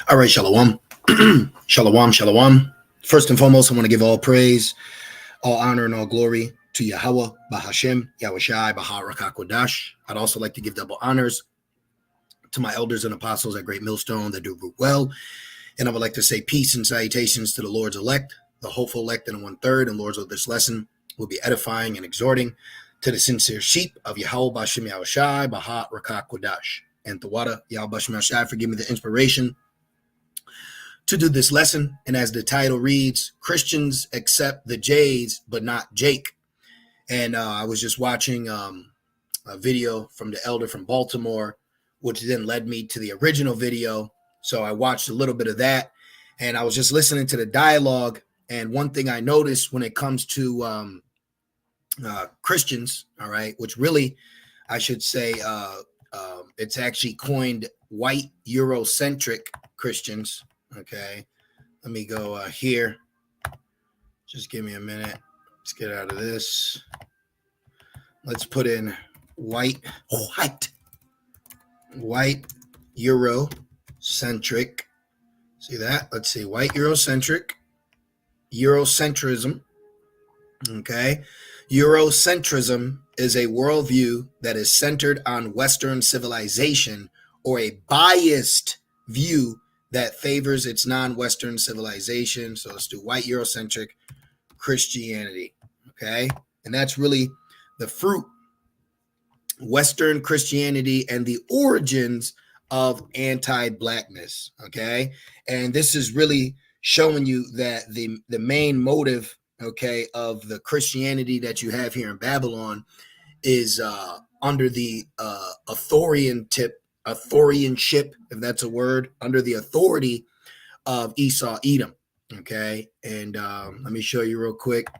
All right, shalom. Shalom, shalom. First and foremost, I want to give all praise, all honor, and all glory to Yahweh, Bahashem, Yahushai, Baharakodash. I'd also like to give double honors to my elders and apostles at Great Millstone that do root well. And I would like to say peace and salutations to the Lord's elect, the hopeful elect and 1/3. And Lords of this lesson will be edifying and exhorting to the sincere sheep of Yahweh, Bahashem, Yahushai, Baharakodash. And Tawada, Yahweh, Bahashem, Yahushai, forgive me the inspiration to do this lesson. And as the title reads, Christians accept the J's, but not Jake. And I was just watching a video from the elder from Baltimore, which then led me to the original video. So I watched a little bit of that, and I was just listening to the dialogue. And one thing I noticed when it comes to Christians, all right, which really, I should say, it's actually coined white Eurocentric Christians. Okay, let me go here. Just give me a minute. Let's get out of this. Let's put in white Eurocentric. See that? Let's see, white Eurocentrism. Okay, Eurocentrism is a worldview that is centered on Western civilization, or a biased view that favors its non-Western civilization. So let's do white Eurocentric Christianity, okay? And that's really the fruit, Western Christianity, and the origins of anti-blackness, okay? And this is really showing you that the main motive, okay, of the Christianity that you have here in Babylon is under the authorianship, if that's a word, under the authority of Esau Edom. Okay, and let me show you real quick.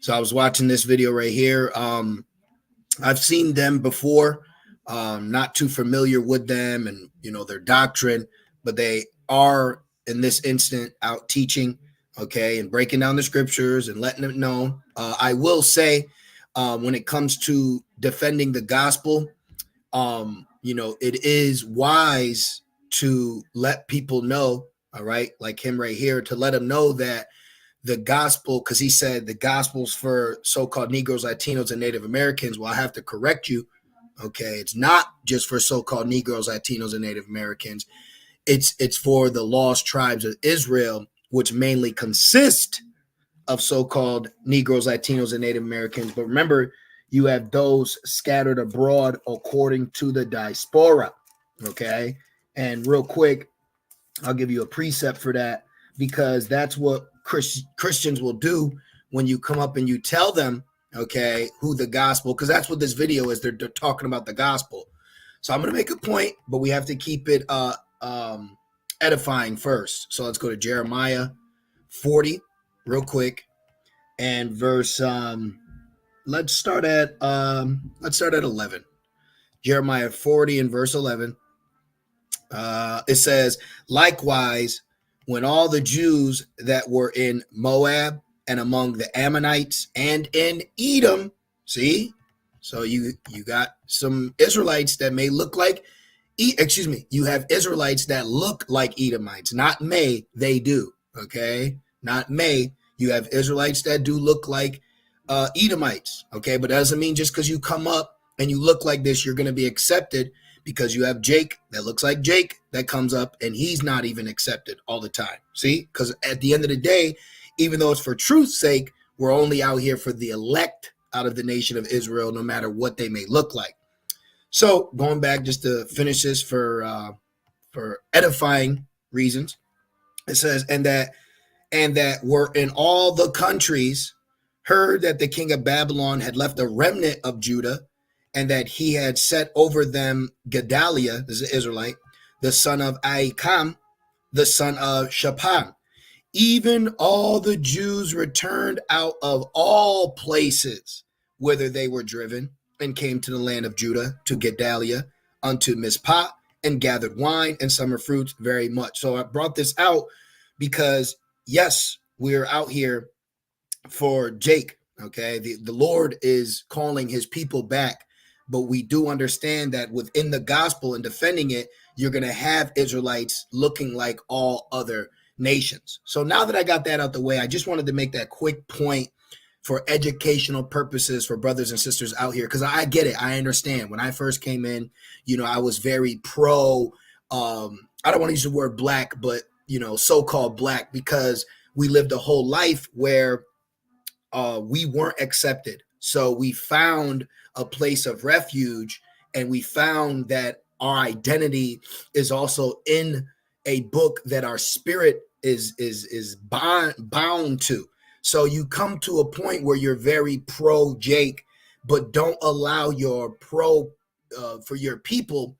So I was watching this video right here. I've seen them before, not too familiar with them and their doctrine, but they are in this instant out teaching, okay, and breaking down the scriptures and letting it know. I will say, when it comes to defending the gospel, it is wise to let people know, all right, like him right here, to let them know that the gospel, because he said the gospel's for so-called Negroes, Latinos, and Native Americans. Well, I have to correct you, okay? It's not just for so-called Negroes, Latinos, and Native Americans. It's for the lost tribes of Israel, which mainly consist of so-called Negroes, Latinos, and Native Americans. But remember, you have those scattered abroad according to the diaspora, okay? And real quick, I'll give you a precept for that, because that's what Christians will do when you come up and you tell them, okay, who the gospel, because that's what this video is. They're talking about the gospel. So I'm going to make a point, but we have to keep it edifying first. So let's go to Jeremiah 40 real quick, and verse let's start at 11. Jeremiah 40 and verse 11. It says, likewise, when all the Jews that were in Moab and among the Ammonites and in Edom, see, so you got some Israelites that may look like, you have Israelites that look like Edomites, not may, they do, okay? Not may, you have Israelites that do look like Edomites, okay? But that doesn't mean just because you come up and you look like this, you're going to be accepted, because you have Jake that looks like Jake that comes up and he's not even accepted all the time. See, because at the end of the day, even though it's for truth's sake, we're only out here for the elect out of the nation of Israel, no matter what they may look like. So going back just to finish this for edifying reasons, it says, and that were in all the countries heard that the king of Babylon had left a remnant of Judah, and that he had set over them Gedaliah, this is an Israelite, the son of Ahikam, the son of Shaphan. Even all the Jews returned out of all places whither they were driven, and came to the land of Judah, to Gedaliah, unto Mizpah, and gathered wine and summer fruits very much. So I brought this out because, yes, we're out here for Jake, okay? The Lord is calling his people back. but we do understand that within the gospel and defending it, you're going to have Israelites looking like all other nations. So now that I got that out the way, I just wanted to make that quick point for educational purposes for brothers and sisters out here, because I get it. I understand. When I first came in, I was very pro, I don't want to use the word black, but, so-called black, because we lived a whole life where we weren't accepted. So we found a place of refuge, and we found that our identity is also in a book that our spirit is bound to. So you come to a point where you're very pro Jake, but don't allow your pro for your people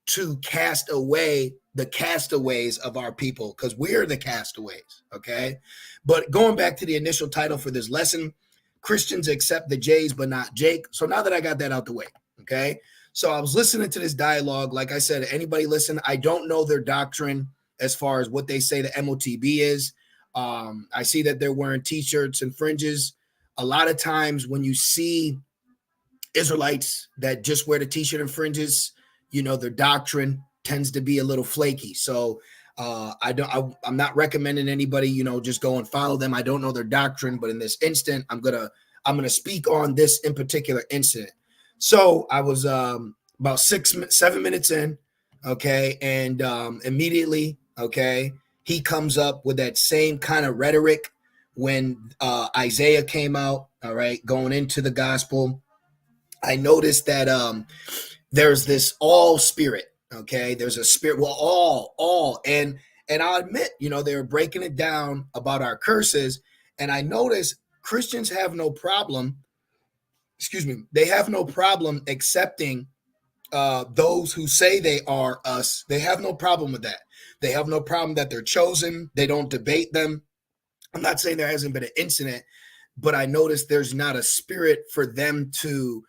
to cast away the castaways of our people, because we're the castaways. Okay. But going back to the initial title for this lesson, Christians accept the Jays, but not Jake. So now that I got that out the way, okay. So I was listening to this dialogue. Like I said, anybody listen, I don't know their doctrine as far as what they say the MOTB is. I see that they're wearing t-shirts and fringes. A lot of times when you see Israelites that just wear the t-shirt and fringes, their doctrine tends to be a little flaky. So I'm not recommending anybody, just go and follow them. I don't know their doctrine, but in this instant, I'm gonna speak on this in particular incident. So I was about 7 minutes in, okay, and immediately, okay, he comes up with that same kind of rhetoric when Isaiah came out, all right, going into the gospel. I noticed that there's this all spirit, okay? There's a spirit, well, all. And I'll admit, they were breaking it down about our curses, and I noticed Christians have no problem, they have no problem accepting those who say they are us. They have no problem with that. They have no problem that they're chosen. They don't debate them. I'm not saying there hasn't been an incident, but I noticed there's not a spirit for them to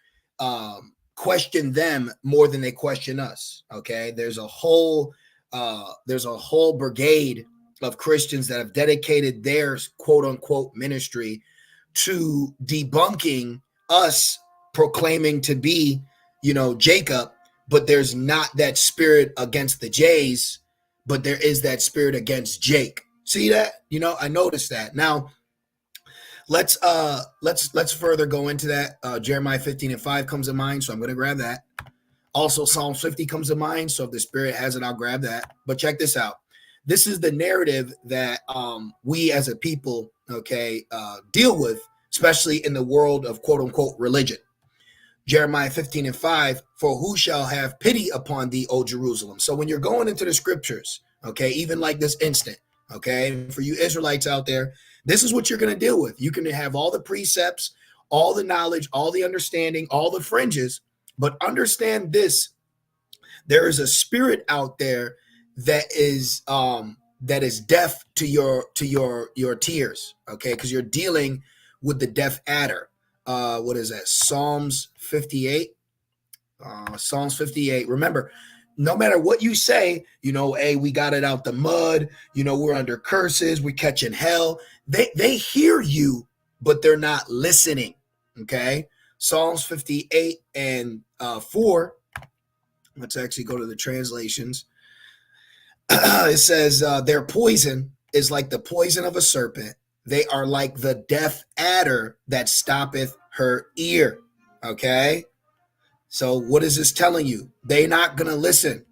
question them more than they question us. Okay. There's a whole brigade of Christians that have dedicated their quote unquote ministry to debunking us proclaiming to be, Jacob, but there's not that spirit against the Jays, but there is that spirit against Jake. See that? I noticed that. Now, let's further go into that. Jeremiah 15:5 comes to mind, so I'm going to grab that. Also, Psalm 50 comes to mind, so if the Spirit has it, I'll grab that. But check this out. This is the narrative that we as a people, okay, deal with, especially in the world of quote-unquote religion. Jeremiah 15:5, for who shall have pity upon thee, O Jerusalem? So when you're going into the scriptures, okay, even like this instant, okay, for you Israelites out there, this is what you're going to deal with. You can have all the precepts, all the knowledge, all the understanding, all the fringes, but understand this: there is a spirit out there that is deaf to your tears, okay? Because you're dealing with the deaf adder. What is that? Psalms 58. Psalms 58. Remember, no matter what you say, hey, we got it out the mud, we're under curses, we're catching hell. They hear you, but they're not listening. Okay. Psalms 58 and 4. Let's actually go to the translations. It says, their poison is like the poison of a serpent. They are like the deaf adder that stoppeth her ear. Okay. So what is this telling you? They're not going to listen.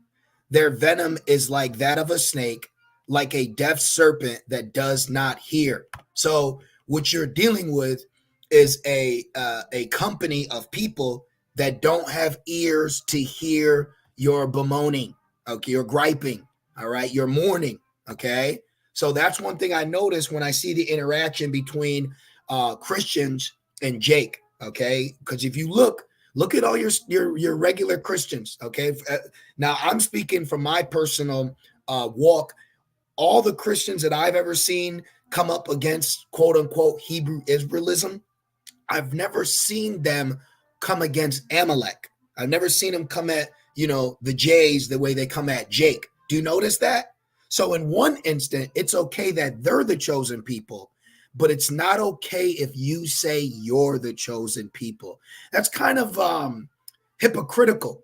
Their venom is like that of a snake, like a deaf serpent that does not hear. So what you're dealing with is a company of people that don't have ears to hear your bemoaning, okay, your griping, all right, your mourning, okay? So that's one thing I notice when I see the interaction between Christians and Jake, okay? Because if you look at all your regular Christians, okay? Now, I'm speaking from my personal walk. All the Christians that I've ever seen come up against quote-unquote Hebrew Israelism, I've never seen them come against Amalek. I've never seen them come at, the Jays the way they come at Jake. Do you notice that? So in one instant, it's okay that they're the chosen people, but it's not okay if you say you're the chosen people. That's kind of hypocritical.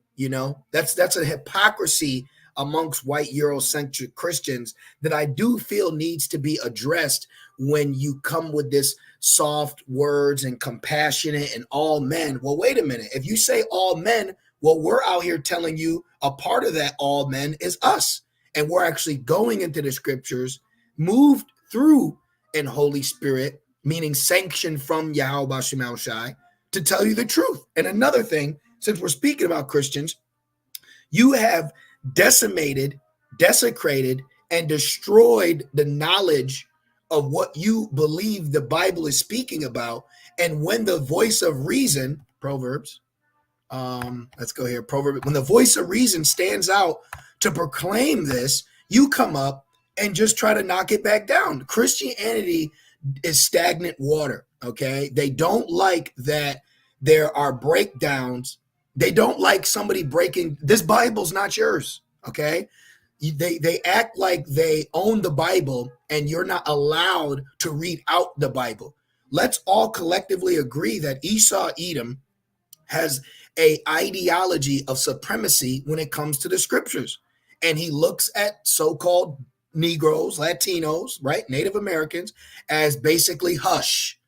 That's a hypocrisy amongst white Eurocentric Christians that I do feel needs to be addressed when you come with this soft words and compassionate and all men. Well, wait a minute. If you say all men, well, we're out here telling you a part of that all men is us. And we're actually going into the scriptures, moved through in Holy Spirit, meaning sanctioned from Yahweh Shemel Shai, to tell you the truth. And another thing, since we're speaking about Christians, you have decimated, desecrated, and destroyed the knowledge of what you believe the Bible is speaking about. And when the voice of reason, Proverbs, let's go here, Proverbs, when the voice of reason stands out to proclaim this, you come up and just try to knock it back down. Christianity is stagnant water, okay? They don't like that there are breakdowns. They don't like somebody breaking, this Bible's not yours, okay? They act like they own the Bible and you're not allowed to read out the Bible. Let's all collectively agree that Esau Edom has a ideology of supremacy when it comes to the scriptures. And he looks at so-called Negroes, Latinos, right, Native Americans, as basically hush,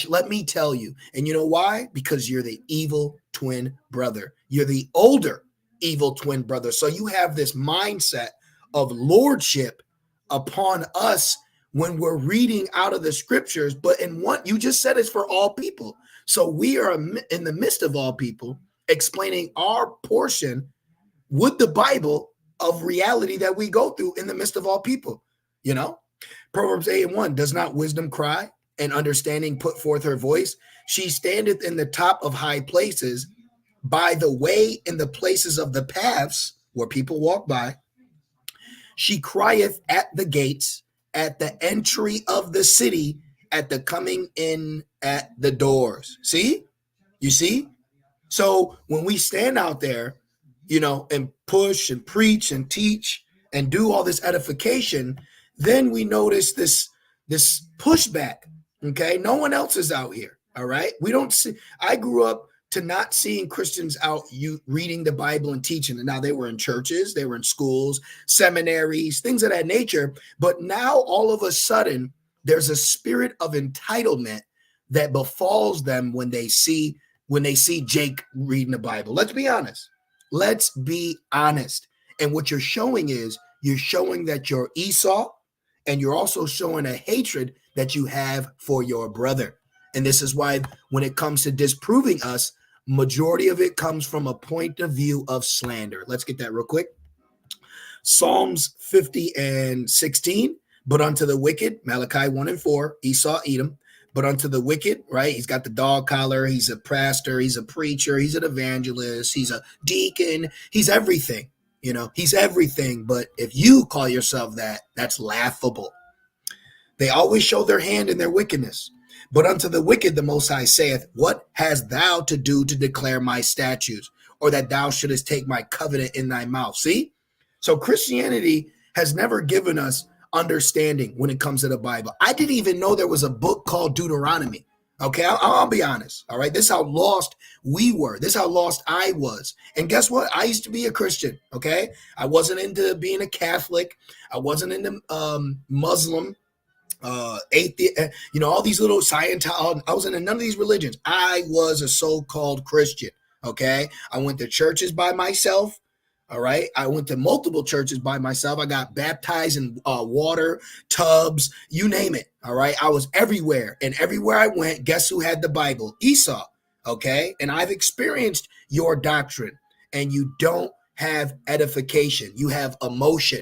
let me tell you. And you know why? Because you're the evil twin brother. You're the older evil twin brother. So you have this mindset of lordship upon us when we're reading out of the scriptures. But in what you just said is for all people. So we are in the midst of all people explaining our portion with the Bible of reality that we go through in the midst of all people. Proverbs 8:1, does not wisdom cry and understanding put forth her voice? She standeth in the top of high places, by the way in the places of the paths where people walk by. She crieth at the gates, at the entry of the city, at the coming in at the doors. See? You see? So when we stand out there, and push and preach and teach and do all this edification, then we notice this pushback. Okay. No one else is out here. All right. We don't see, I grew up to not seeing Christians out reading the Bible and teaching. And now they were in churches, they were in schools, seminaries, things of that nature. But now all of a sudden, there's a spirit of entitlement that befalls them when they see Jake reading the Bible. Let's be honest. And what you're showing is you're showing that you're Esau, and you're also showing a hatred that you have for your brother. And this is why when it comes to disproving us, majority of it comes from a point of view of slander. Let's get that real quick. Psalms 50:16, but unto the wicked, Malachi 1:4, Esau, Edom, but unto the wicked, right? He's got the dog collar. He's a pastor. He's a preacher. He's an evangelist. He's a deacon. He's everything, he's everything. But if you call yourself that, that's laughable. They always show their hand in their wickedness. But unto the wicked, the Most High saith, what hast thou to do to declare my statutes, or that thou shouldest take my covenant in thy mouth? See? So Christianity has never given us understanding when it comes to the Bible. I didn't even know there was a book called Deuteronomy. Okay, I'll be honest. All right, this is how lost we were. This is how lost I was. And guess what? I used to be a Christian. Okay, I wasn't into being a Catholic. I wasn't into Muslim, atheist. All these little Scientology. I wasn't in none of these religions. I was a so-called Christian. Okay, I went to churches by myself. All right. I went to multiple churches by myself. I got baptized in water, tubs, you name it. All right. I was everywhere. And everywhere I went, guess who had the Bible? Esau. Okay. And I've experienced your doctrine, and you don't have edification. You have emotion.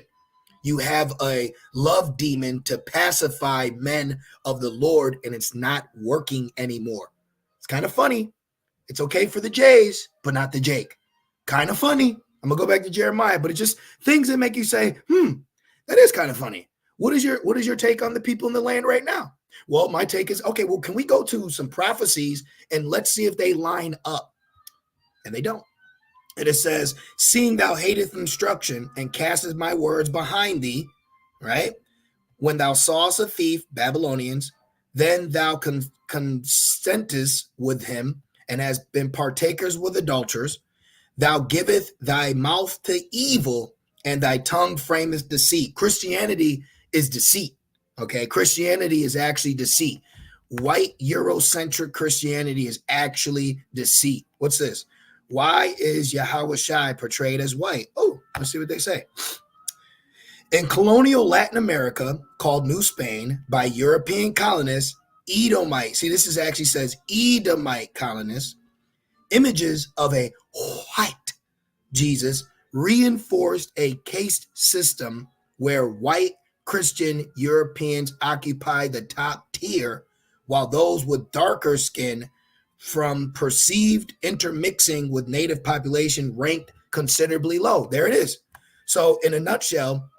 You have a love demon to pacify men of the Lord, and it's not working anymore. It's kind of funny. It's okay for the Jays, but not the Jake. Kind of funny. I'm gonna go back to Jeremiah, but it's just things that make you say, that is kind of funny. What is your take on the people in the land right now? Well, my take is, okay, well, can we go to some prophecies and let's see if they line up? And they don't. And it says, seeing thou hateth instruction and castest my words behind thee, right? When thou sawest a thief, Babylonians, then thou consentest with him, and has been partakers with adulterers. Thou giveth thy mouth to evil, and thy tongue frameth deceit. Christianity is deceit. Okay, Christianity is actually deceit. White Eurocentric Christianity is actually deceit. What's this? Why is Yahweh Shai portrayed as white? Oh, let's see what they say. In colonial Latin America, called New Spain by European colonists, Edomite, see, this is actually says Edomite colonists, images of a white Jesus reinforced a caste system where white Christian Europeans occupy the top tier, while those with darker skin from perceived intermixing with native population ranked considerably low. There it is. So in a nutshell,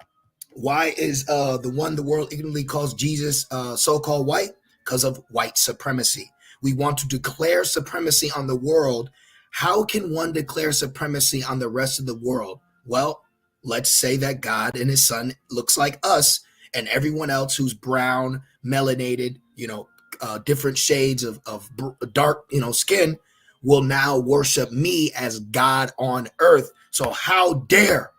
why is the world ignorantly calls Jesus so-called white? Because of white supremacy. We want to declare supremacy on the world. How can one declare supremacy on the rest of the world? Well, let's say that God and his son looks like us, and everyone else who's brown, melanated, different shades of dark, skin will now worship me as God on earth. So how dare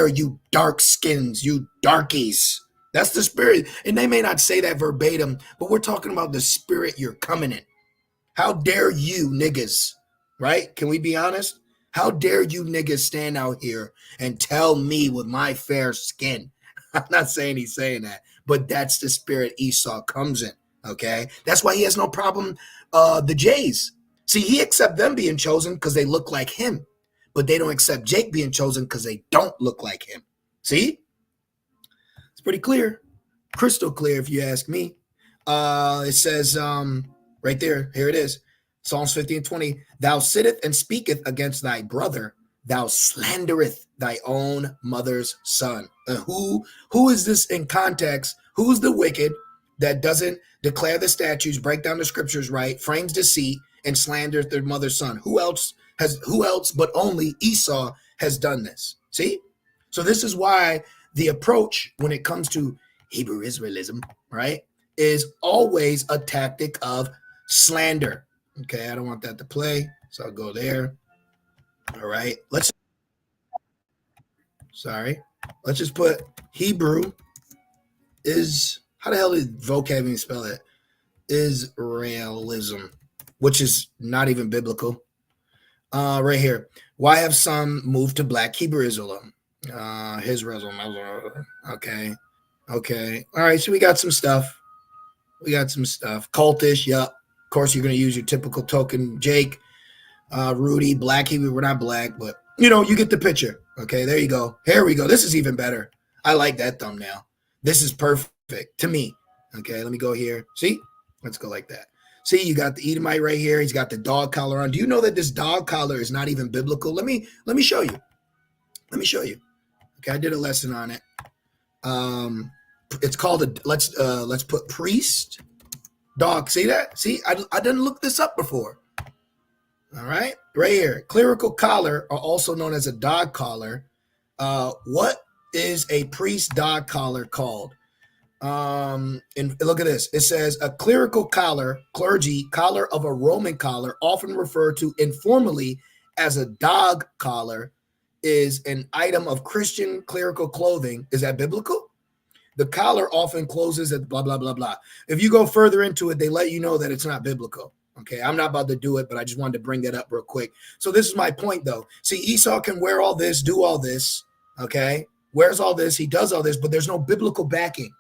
you dark skins, you darkies? That's the spirit. And they may not say that verbatim, but we're talking about the spirit you're coming in. How dare you niggas, right? Can we be honest? How dare you niggas stand out here and tell me with my fair skin? I'm not saying he's saying that, but that's the spirit Esau comes in, okay? That's why he has no problem, the Jays. See, he accepts them being chosen because they look like him, but they don't accept Jake being chosen because they don't look like him. See? It's pretty clear. Crystal clear, if you ask me. It says right there, here it is. Psalms 50:20. Thou sittest and speaketh against thy brother. Thou slandereth thy own mother's son. Who is this in context? Who's the wicked that doesn't declare the statutes, break down the scriptures right, frames deceit, and slanders their mother's son? Who else but only Esau has done this? See? So this is why the approach when it comes to Hebrew Israelism, right, is always a tactic of slander. Okay, I don't want that to play, so I'll go there. All right, let's just put Hebrew is, how the hell did vocab even spell it? Israelism, which is not even biblical. Right here. Why have some moved to Black Hebrewism? Okay. All right, so we got some stuff. Cultish, yep. Of course, you're going to use your typical token, Jake, Rudy, Black Hebrew. We're not black, but you get the picture. Okay, there you go. Here we go. This is even better. I like that thumbnail. This is perfect to me. Okay, let me go here. See? Let's go like that. See, you got the Edomite right here. He's got the dog collar on. Do you know that this dog collar is not even biblical? Let me show you. Okay, I did a lesson on it. It's called let's put priest dog. See that? See, I didn't look this up before. All right, right here. Clerical collar are also known as a dog collar. What is a priest dog collar called? And look at this. It says a clerical collar, clergy collar of a Roman collar, often referred to informally as a dog collar, is an item of Christian clerical clothing. Is that biblical? The collar often closes at blah, blah, blah, blah. If you go further into it, they let you know that it's not biblical. Okay, I'm not about to do it, but I just wanted to bring that up real quick. So this is my point, though. See, Esau can wear all this, do all this, okay? Wears all this, he does all this, but there's no biblical backing.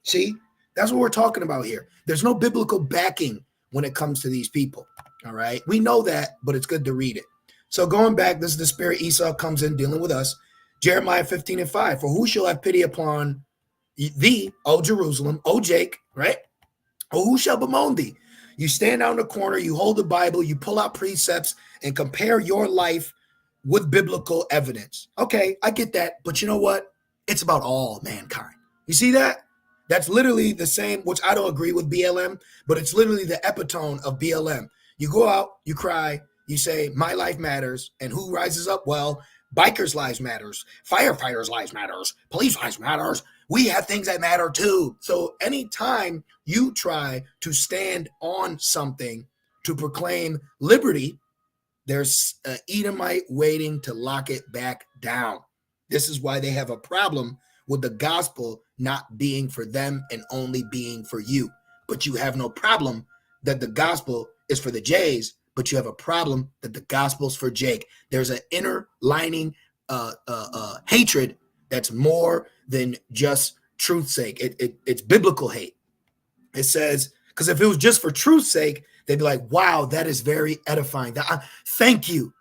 See, that's what we're talking about here. There's no biblical backing when it comes to these people, all right? We know that, but it's good to read it. So going back, this is the spirit Esau comes in dealing with us. Jeremiah 15:5, for who shall have pity upon thee, O Jerusalem, O Jake, right? Or who shall bemoan thee? You stand out in the corner, you hold the Bible, you pull out precepts and compare your life with biblical evidence. Okay, I get that, but you know what? It's about all mankind. You see that? That's literally the same, which I don't agree with BLM, but it's literally the epitome of BLM. You go out, you cry, you say, my life matters, and who rises up? Well, bikers' lives matters, firefighters' lives matters, police lives matters. We have things that matter too. So anytime you try to stand on something to proclaim liberty, There's an Edomite waiting to lock it back down. This is why they have a problem with the gospel not being for them and only being for you. But you have no problem that the gospel is for the Jays, but you have a problem that the gospel's for Jake. There's an inner lining hatred that's more than just truth's sake. It's biblical hate. It says, because if it was just for truth's sake, they'd be like, wow, that is very edifying. Thank you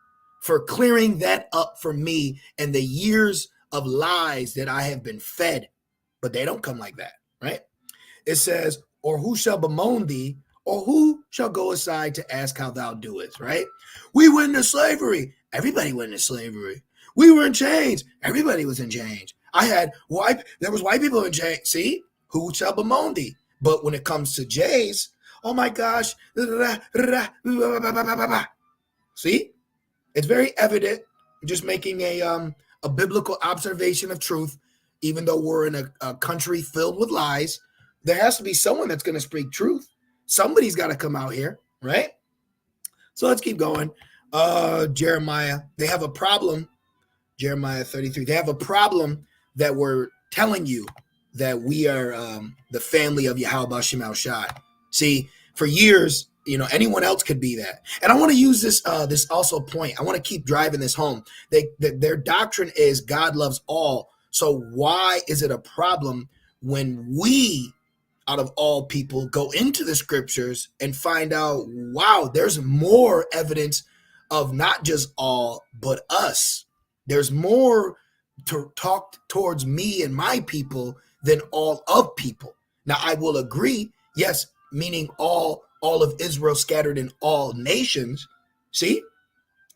for clearing that up for me and the years of lies that I have been fed. But they don't come like that, right? It says, or who shall bemoan thee, or who shall go aside to ask how thou doest, right? We went into slavery. Everybody went into slavery. We were in chains. Everybody was in chains. There was white people in chains. See, who shall bemoan thee? But when it comes to Jays, oh my gosh. See, it's very evident. I'm just making a biblical observation of truth, even though we're in a country filled with lies. There has to be someone that's going to speak truth. Somebody's got to come out here, right? So let's keep going. Jeremiah, they have a problem. Jeremiah 33. They have a problem that we're telling you that we are the family of Yahweh Shem Shai. See, for years, anyone else could be that. And I want to use this also point. I want to keep driving this home. Their doctrine is God loves all. So why is it a problem when we, out of all people, go into the scriptures and find out, wow, there's more evidence of not just all, but us. There's more to talk towards me and my people than all of people. Now, I will agree, yes, meaning all of Israel scattered in all nations. See?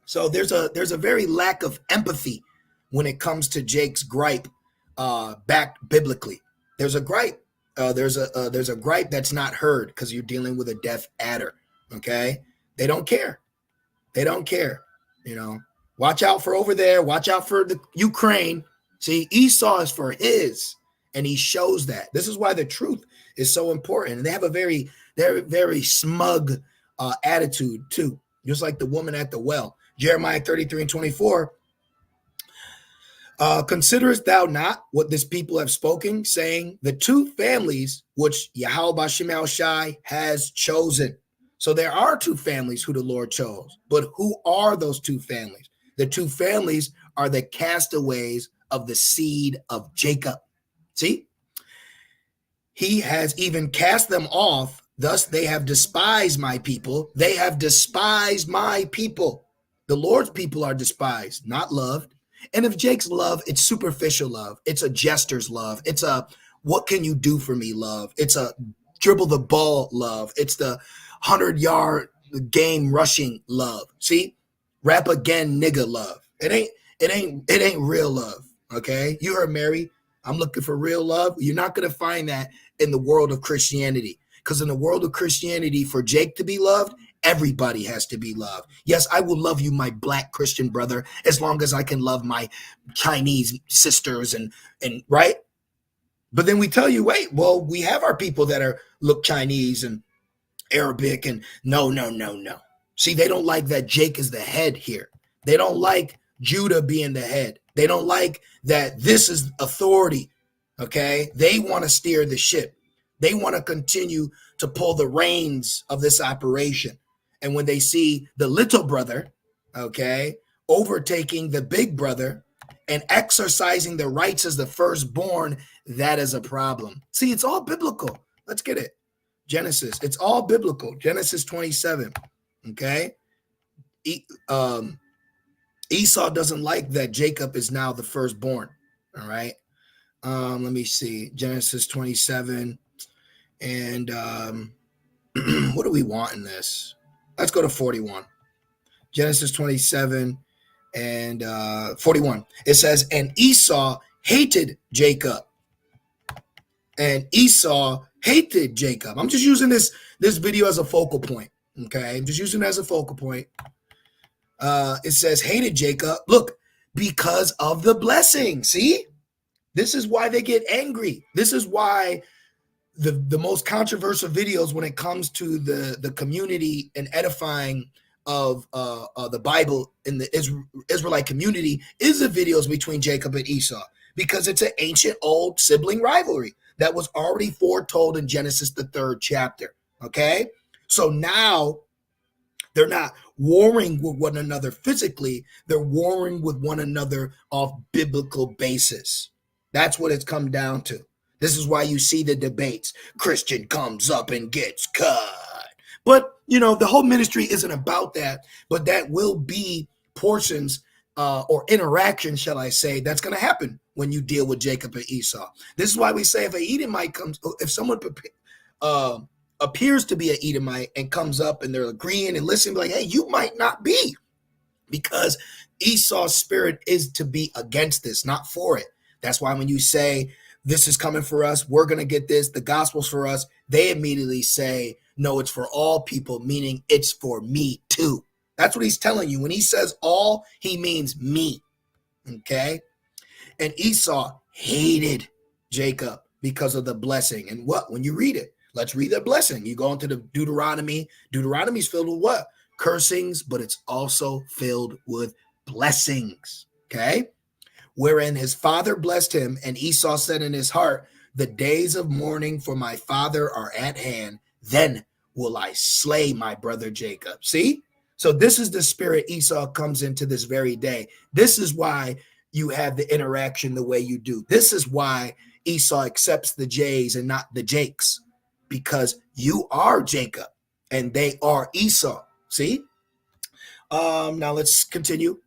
So there's a very lack of empathy when it comes to Jake's gripe backed biblically. There's a gripe. There's a gripe that's not heard because you're dealing with a deaf adder. Okay? They don't care. They don't care. Watch out for over there. Watch out for the Ukraine. See, Esau is for his, and he shows that. This is why the truth is so important. And they have a very, very, very smug attitude too, just like the woman at the well. Jeremiah 33:24. Considerest thou not what this people have spoken, saying, the two families which Yahweh Shem Shai has chosen. So there are two families who the Lord chose. But who are those two families? The two families are the castaways of the seed of Jacob. See? He has even cast them off. Thus they have despised my people. They have despised my people. The Lord's people are despised, not loved. And if Jake's love, it's superficial love. It's a jester's love. It's a what can you do for me love. It's a dribble the ball love. It's the 100-yard game rushing love. See? Rap again, nigga love. It ain't real love. Okay? You heard Mary. I'm looking for real love. You're not going to find that in the world of Christianity. Because in the world of Christianity, for Jake to be loved, everybody has to be loved. Yes, I will love you, my black Christian brother, as long as I can love my Chinese sisters and right. But then we tell you, wait, well, we have our people that look Chinese and Arabic and no. See, they don't like that Jake is the head here. They don't like Judah being the head. They don't like that this is authority. Okay. They want to steer the ship. They want to continue to pull the reins of this operation. And when they see the little brother, okay, overtaking the big brother and exercising the rights as the firstborn, that is a problem. See, it's all biblical. Let's get it. Genesis. It's all biblical. Genesis 27. Okay. Esau doesn't like that Jacob is now the firstborn. All right. Let me see. Genesis 27. And what do we want in this? Let's go to 41. Genesis 27 and 41. It says, and Esau hated Jacob. And Esau hated Jacob. I'm just using this video as a focal point. Okay. I'm just using it as a focal point. It says hated Jacob. Look, because of the blessing. See? This is why they get angry. This is why the most controversial videos when it comes to the community and edifying the Bible in the Israelite community is the videos between Jacob and Esau, because it's an ancient old sibling rivalry that was already foretold in Genesis, the 3rd chapter. Okay, so now they're not warring with one another physically, they're warring with one another off biblical basis. That's what it's come down to. This is why you see the debates. Christian comes up and gets cut. But, the whole ministry isn't about that, but that will be portions or interaction, shall I say, that's going to happen when you deal with Jacob and Esau. This is why we say if an Edomite comes, if someone appears to be an Edomite and comes up and they're agreeing and listening, like, hey, you might not be, because Esau's spirit is to be against this, not for it. That's why when you say, this is coming for us, we're going to get this, the gospel's for us, they immediately say, no, it's for all people, meaning it's for me too. That's what he's telling you. When he says all, he means me. Okay? And Esau hated Jacob because of the blessing. And what? When you read it, let's read the blessing. You go into the Deuteronomy. Deuteronomy's filled with what? Cursings, but it's also filled with blessings. Okay? Wherein his father blessed him, and Esau said in his heart, the days of mourning for my father are at hand. Then will I slay my brother Jacob. See? So this is the spirit Esau comes into this very day. This is why you have the interaction the way you do. This is why Esau accepts the J's and not the Jakes, because you are Jacob and they are Esau. See? Now let's continue.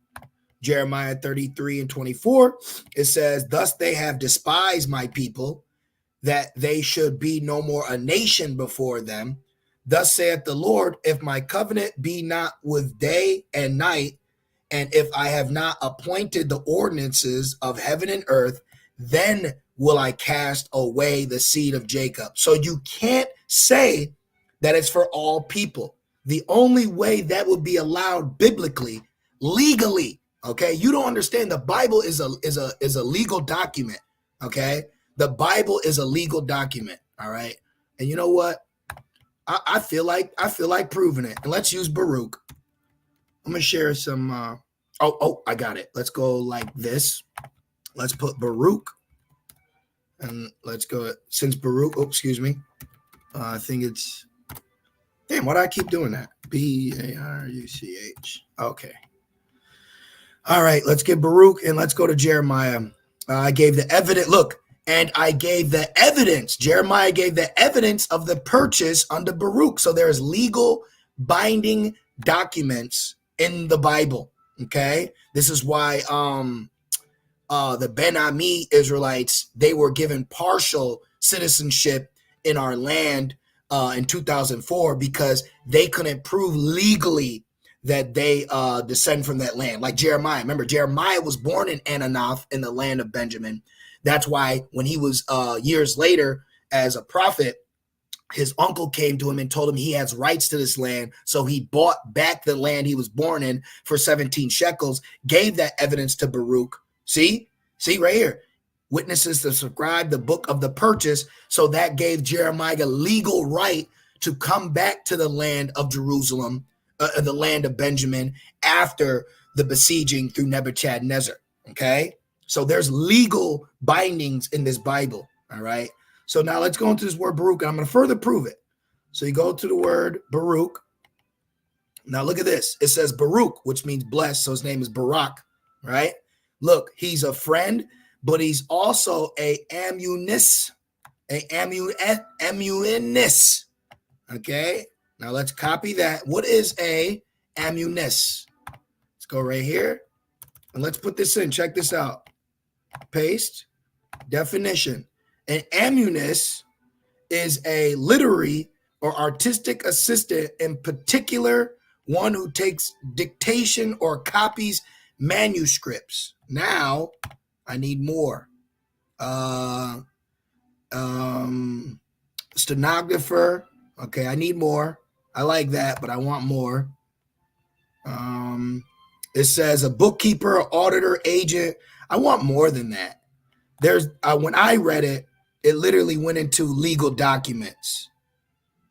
Jeremiah 33:24. It says, thus they have despised my people, that they should be no more a nation before them. Thus saith the Lord, if my covenant be not with day and night, and if I have not appointed the ordinances of heaven and earth, then will I cast away the seed of Jacob. So you can't say that it's for all people. The only way that would be allowed biblically, legally, okay? You don't understand. The Bible is a legal document, okay? The Bible is a legal document, all right? And you know what? I feel like proving it. And let's use Baruch. I'm gonna share some. I got it. Let's go like this. Let's put Baruch, and let's go since Baruch. Oh, excuse me. I think it's. Damn, why do I keep doing that? Baruch. Okay. All right, let's get Baruch and let's go to Jeremiah. I gave the evidence. Look. And I gave the evidence. Jeremiah gave the evidence of the purchase under Baruch. So there's legal binding documents in the Bible. Okay. This is why the Ben Ami Israelites, they were given partial citizenship in our land in 2004 because they couldn't prove legally that they descend from that land. Like Jeremiah. Remember, Jeremiah was born in Ananoth in the land of Benjamin. That's why when he was years later as a prophet, his uncle came to him and told him he has rights to this land. So he bought back the land he was born in for 17 shekels, gave that evidence to Baruch. See right here. Witnesses to subscribe the book of the purchase. So that gave Jeremiah legal right to come back to the land of Jerusalem, the land of Benjamin, after the besieging through Nebuchadnezzar. Okay. So there's legal bindings in this Bible, all right? So now let's go into this word Baruch, and I'm going to further prove it. So you go to the word Baruch. Now look at this. It says Baruch, which means blessed, so his name is Barak, right? Look, he's a friend, but he's also a ammunis, okay? Now let's copy that. What is a ammunis? Let's go right here, and let's put this in. Check this out. Paste definition. An ammunis is a literary or artistic assistant, in particular one who takes dictation or copies manuscripts. Now I need more. Stenographer. Okay, I need more. I like that, but I want more. It says a bookkeeper, auditor, agent. I want more than that. There's when I read it, it literally went into legal documents.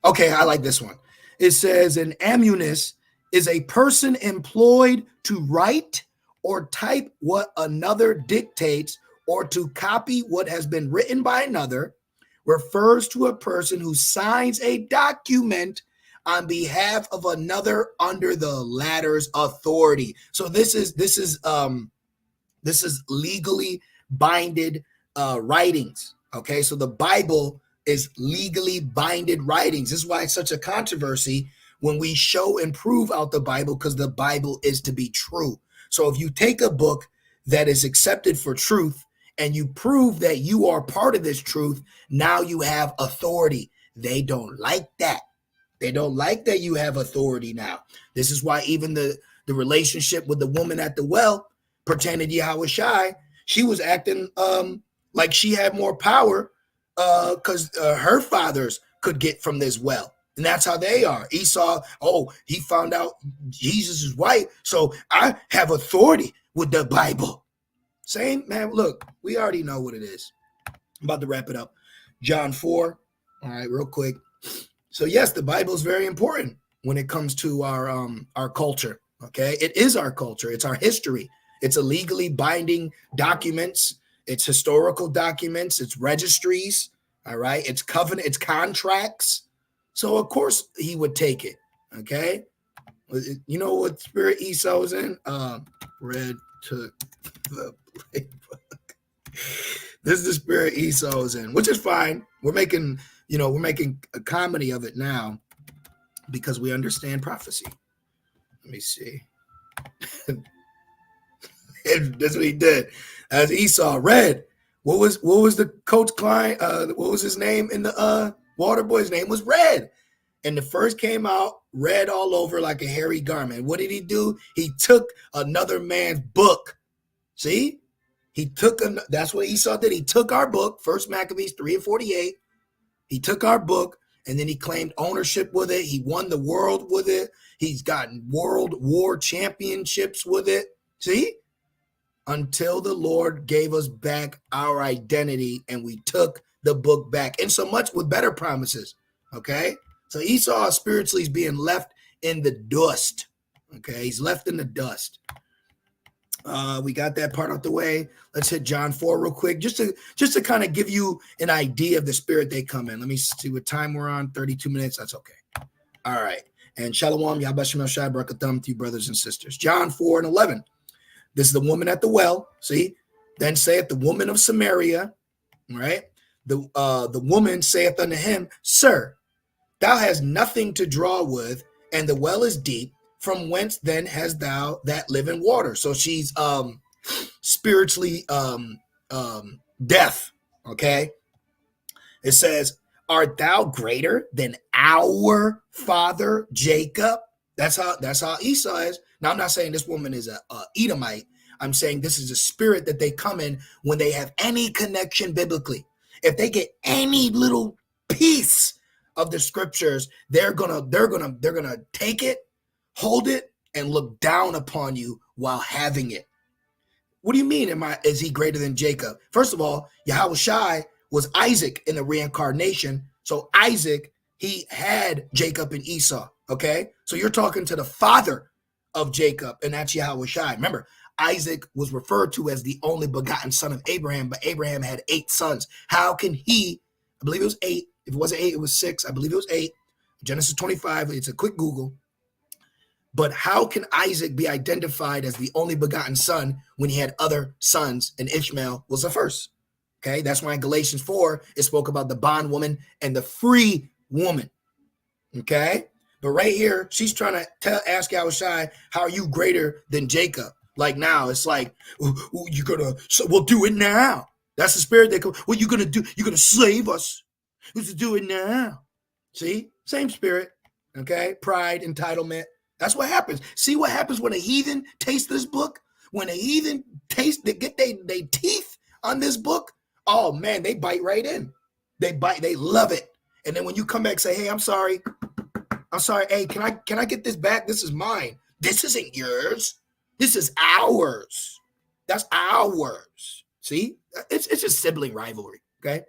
Okay, I like this one. It says an ammunis is a person employed to write or type what another dictates or to copy what has been written by another, refers to a person who signs a document on behalf of another under the latter's authority. So this is legally binded writings. Okay, so the Bible is legally binded writings. This is why it's such a controversy when we show and prove out the Bible, because the Bible is to be true. So if you take a book that is accepted for truth and you prove that you are part of this truth, now you have authority. They don't like that. They don't like that you have authority now. This is why even the relationship with the woman at the well pertaining to Yahushai, she was acting like she had more power because her fathers could get from this well. And that's how they are. Esau, oh, he found out Jesus is white, so I have authority with the Bible. Same, man, look, we already know what it is. I'm about to wrap it up. John 4, all right, real quick. So yes, the Bible is very important when it comes to our culture, okay? It is our culture. It's our history. It's a legally binding documents. It's historical documents. It's registries, all right? It's covenant, it's contracts. So of course he would take it, okay? You know what spirit Esau was in? Red took the playbook. This is the spirit Esau is in, which is fine. We're making a comedy of it now because we understand prophecy. Let me see. That's what he did. As Esau, Red. What was the Coach Klein? What was his name in the Water Boy? His name was Red. And the first came out red all over like a hairy garment. What did he do? He took another man's book. See? That's what Esau did. He took our book, First Maccabees 3:48. He took our book and then he claimed ownership with it. He won the world with it. He's gotten world war championships with it. See? Until the Lord gave us back our identity and we took the book back. And so much with better promises. Okay? So Esau spiritually is being left in the dust. Okay? He's left in the dust. We got that part out the way. Let's hit John 4 real quick, just to kind of give you an idea of the spirit they come in. Let me see what time we're on. 32 minutes. That's okay. All right. And Shalom, Yabashim Shai Barakatham to you, brothers and sisters. John 4:11. This is the woman at the well. See, then saith the woman of Samaria, right? The woman saith unto him, Sir, thou hast nothing to draw with, and the well is deep. From whence then hast thou that living water? So she's spiritually deaf. Okay. It says, Art thou greater than our father Jacob? That's how Esau is. Now, I'm not saying this woman is a Edomite. I'm saying this is a spirit that they come in when they have any connection biblically. If they get any little piece of the scriptures, they're gonna take it, hold it, and look down upon you while having it. What do you mean? Is he greater than Jacob? First of all, Yahushai was Isaac in the reincarnation. So Isaac, he had Jacob and Esau. Okay, so you're talking to the father of Jacob, and that's Yahushai. Remember, Isaac was referred to as the only begotten son of Abraham, but Abraham had 8 sons. How can he? I believe it was 8. If it wasn't 8, it was 6. I believe it was 8. Genesis 25. It's a quick Google. But how can Isaac be identified as the only begotten son when he had other sons and Ishmael was the first? Okay, that's why in Galatians 4, it spoke about the bondwoman and the free woman. Okay, but right here, she's trying to ask Yahushai, how are you greater than Jacob? Like now, it's like, we'll do it now. That's the spirit they come, what you going to do? You're going to slave us. Let's do it now. See, same spirit. Okay, pride, entitlement. That's what happens. See what happens when a heathen tastes this book? When a heathen they get they teeth on this book, oh man, they bite right in. They bite, they love it. And then when you come back and say, hey, I'm sorry. Hey, can I get this back? This is mine. This isn't yours. This is ours. That's ours. See? It's just sibling rivalry. Okay.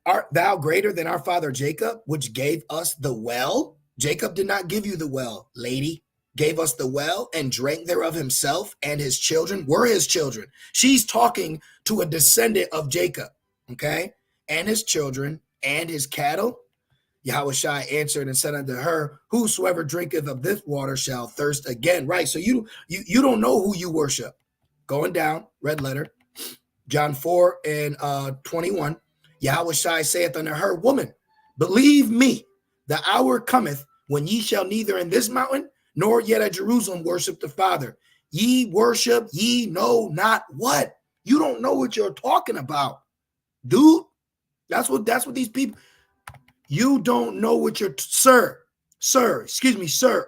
Art thou greater than our father Jacob, which gave us the well? Jacob did not give you the well, lady. Gave us the well and drank thereof himself, and his children were his children. She's talking to a descendant of Jacob, okay? And his children and his cattle. Yahushua answered and said unto her, whosoever drinketh of this water shall thirst again. Right. So you don't know who you worship. Going down, red letter, John 4 and 21. Yahushua saith unto her, woman, believe me, the hour cometh when ye shall neither in this mountain nor yet at Jerusalem worship the Father. Ye worship, ye know not what. You don't know what you're talking about, dude. That's what these people. You don't know what you're, sir,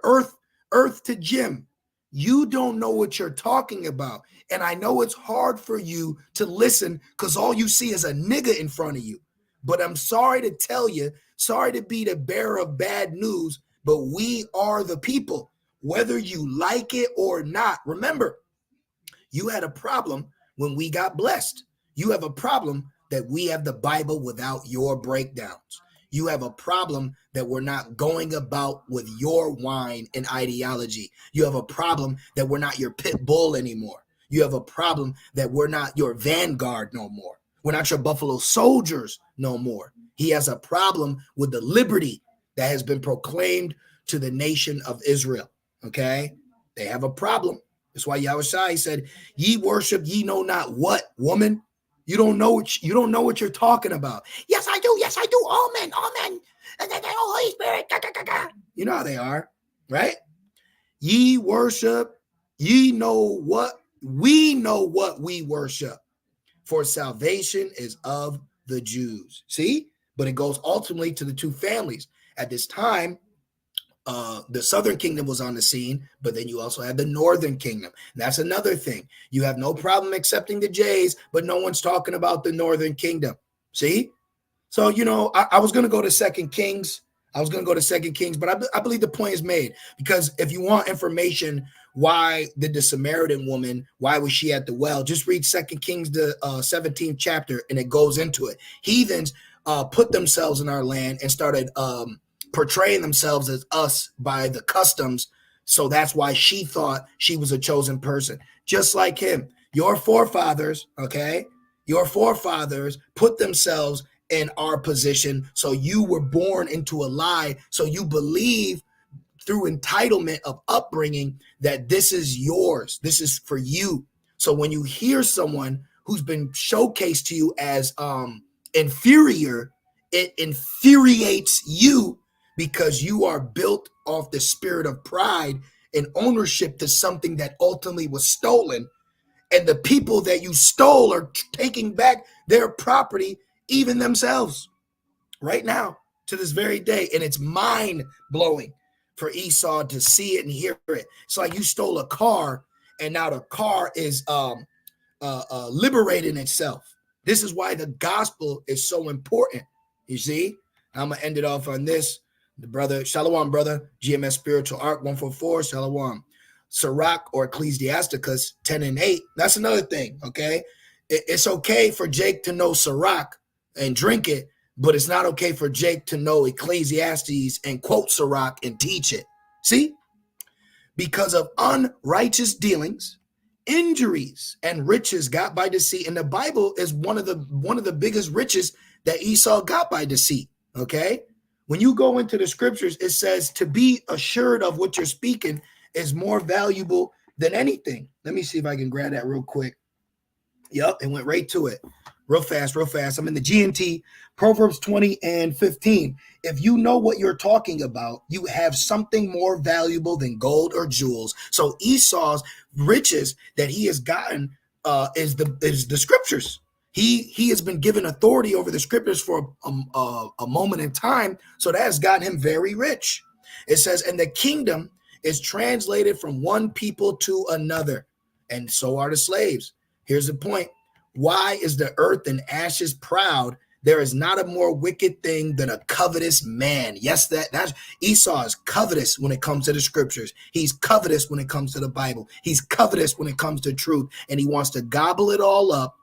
earth to Jim. You don't know what you're talking about. And I know it's hard for you to listen because all you see is a nigga in front of you. But I'm sorry to tell you, sorry to be the bearer of bad news, but we are the people, whether you like it or not. Remember, you had a problem when we got blessed. You have a problem that we have the Bible without your breakdowns. You have a problem that we're not going about with your wine and ideology. You have a problem that we're not your pit bull anymore. You have a problem that we're not your vanguard no more. We're not your Buffalo Soldiers no more. He has a problem with the liberty that has been proclaimed to the nation of Israel. Okay? They have a problem. That's why Yahushua said, ye worship, ye know not what, woman. You don't know what you're talking about. Yes, I do. Yes, I do. Amen. Amen. And then the Holy Spirit. You know how they are, right? Ye worship. Ye know what we know what we worship. For salvation is of the Jews. See? But it goes ultimately to the two families. At this time, the southern kingdom was on the scene, but then you also had the northern kingdom. And that's another thing. You have no problem accepting the Jays, but no one's talking about the northern kingdom. See? So, I was going to go to 2 Kings. But I believe the point is made, because if you want information, why did the Samaritan woman, why was she at the well? Just read 2 Kings, the 17th chapter, and it goes into it. Heathens put themselves in our land and started portraying themselves as us by the customs. So that's why she thought she was a chosen person, just like him. Your forefathers, okay? Your forefathers put themselves in our position. So you were born into a lie. So you believe through entitlement of upbringing that this is yours. This is for you. So when you hear someone who's been showcased to you as inferior, it infuriates you, because you are built off the spirit of pride and ownership to something that ultimately was stolen. And the people that you stole are taking back their property, even themselves, right now, to this very day. And it's mind-blowing for Esau to see it and hear it. It's like you stole a car, and now the car is liberating itself. This is why the gospel is so important. You see? I'm going to end it off on this. The brother, Shalom, brother, GMS Spiritual Arc 144, Shalom. Sirach or Ecclesiasticus 10 and 8. That's another thing, okay? It's okay for Jake to know Sirach and drink it, but it's not okay for Jake to know Ecclesiastes and quote Sirach and teach it. See? Because of unrighteous dealings, injuries, and riches got by deceit. And the Bible is one of the biggest riches that Esau got by deceit, okay? When you go into the scriptures, it says to be assured of what you're speaking is more valuable than anything. Let me see if I can grab that real quick. Yep, it went right to it. Real fast. I'm in the GNT, Proverbs 20 and 15. If you know what you're talking about, you have something more valuable than gold or jewels. So Esau's riches that he has gotten is the scriptures. He has been given authority over the scriptures for a moment in time, so that has gotten him very rich. It says, and the kingdom is translated from one people to another, and so are the slaves. Here's the point. Why is the earth and ashes proud? There is not a more wicked thing than a covetous man. Yes, that's Esau is covetous when it comes to the scriptures. He's covetous when it comes to the Bible. He's covetous when it comes to truth, and he wants to gobble it all up.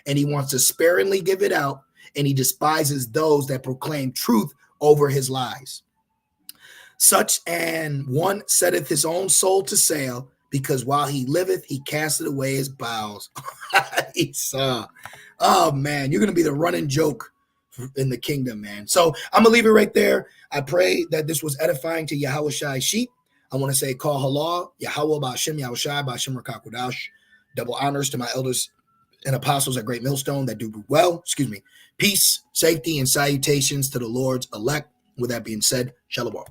And he wants to sparingly give it out, and he despises those that proclaim truth over his lies. Such an one setteth his own soul to sale, because while he liveth, he casteth away his bowels. Esau. Oh man, you're gonna be the running joke in the kingdom, man. So I'm gonna leave it right there. I pray that this was edifying to Yahweh Shai's sheep. I want to say call halal, Yahweh Ba'ashem, Yahweh Shai, Ba'ashem Rakakudash. Double honors to my elders and apostles at Great Millstone that do well. Excuse me. Peace, safety, and salutations to the Lord's elect. With that being said, shalom.